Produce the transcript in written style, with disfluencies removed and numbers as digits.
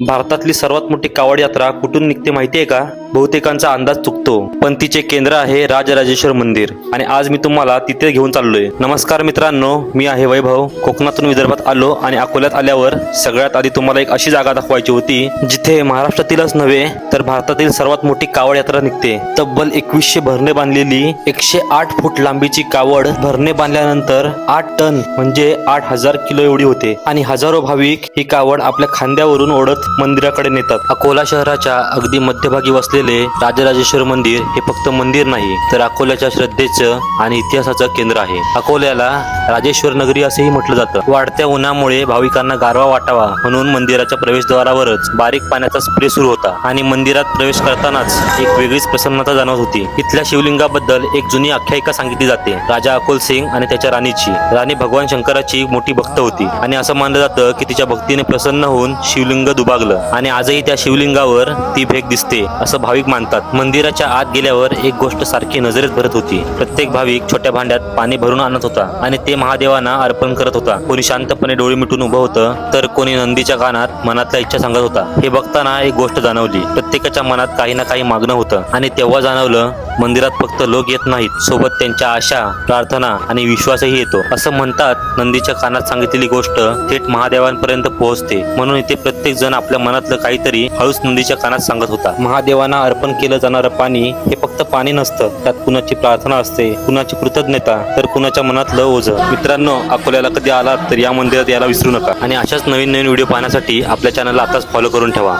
भारतातली सर्वात मोठी कावड यात्रा कुठून निघते माहिती आहे का? बहुतेकांचा अंदाज चुकतो, पण तिचे केंद्र आहे राजराजेश्वर मंदिर आणि आज मी तुम्हाला तिथे घेऊन चाललोय. नमस्कार मित्रांनो, मी आहे वैभव. कोकणातून विदर्भात आलो आणि अकोल्यात आल्यावर सगळ्यात आधी तुम्हाला एक अशी जागा दाखवायची होती जिथे महाराष्ट्रातीलच नव्हे तर भारतातील सर्वात मोठी कावड यात्रा निघते. तब्बल 2100 भरणे बांधलेली 108 फूट लांबीची कावड भरणे बांधल्यानंतर 8 टन म्हणजे 8000 किलो एवढी होते आणि हजारो भाविक ही कावड आपल्या खांद्यावरून ओढत मंदिराकडे नेतात. अकोला शहराच्या अगदी मध्यभागी वसलेले राजराजेश्वर मंदिर हे फक्त मंदिर नाही तर अकोल्याच्या श्रद्धेचं आणि इतिहासाचं केंद्र आहे. अकोल्याला राजेश्वर नगरी असेही म्हटलं जातं. वाढत्या उन्हामुळे भाविकांना गारवा वाटावा म्हणून मंदिराच्या प्रवेशद्वारावरच बारीक पाण्याचा स्प्रे सुरू होता आणि मंदिरात प्रवेश करतानाच एक वेगळीच प्रसन्नता जाणवत होती. इथल्या शिवलिंगाबद्दल एक जुनी आख्यायिका सांगितली जाते. राजा अकोल सिंग आणि त्याच्या राणीची. राणी भगवान शंकराची मोठी भक्त होती आणि असं मानलं जातं की तिच्या भक्तीने प्रसन्न होऊन शिवलिंग दुबागलं आणि आजही त्या शिवलिंगावर ती भेग दिसते असं भाविक मानतात. मंदिराच्या आत गेल्यावर एक गोष्ट सारखी नजरेत भरत होती. प्रत्येक भाविक छोट्या भांड्यात पाणी भरून आणत होता आणि ते महादेवांना अर्पण करत होता. कोणी शांतपणे डोळे मिटून उभं होतं तर कोणी नंदीच्या कानात मनातल्या इच्छा सांगत होता. हे बघताना एक गोष्ट जाणवली. प्रत्येकाच्या मनात काही ना काही मागणं होतं आणि तेव्हा जाणवलं मंदिरात फक्त लोक येत नाहीत, सोबत त्यांच्या आशा, प्रार्थना आणि विश्वासही येतो. असं म्हणतात नंदीच्या कानात सांगितलेली गोष्ट थेट महादेवांपर्यंत पोहोचते. म्हणून इथे प्रत्येक जण आपल्या मनातलं काहीतरी हळूच नंदीच्या कानात सांगत होता. महादेवांना अर्पण केलं जाणारं पाणी हे फक्त पाणी नसतं, त्यात कुणाची प्रार्थना असते, कुणाची कृतज्ञता तर कुणाच्या मनातलं ओझं. मित्रांनो, अकोल्याला कधी आलात तर या मंदिरात यायला विसरू नका आणि अशाच नवीन नवीन व्हिडिओ पाहण्यासाठी आपल्या चॅनलला आताच फॉलो करून ठेवा.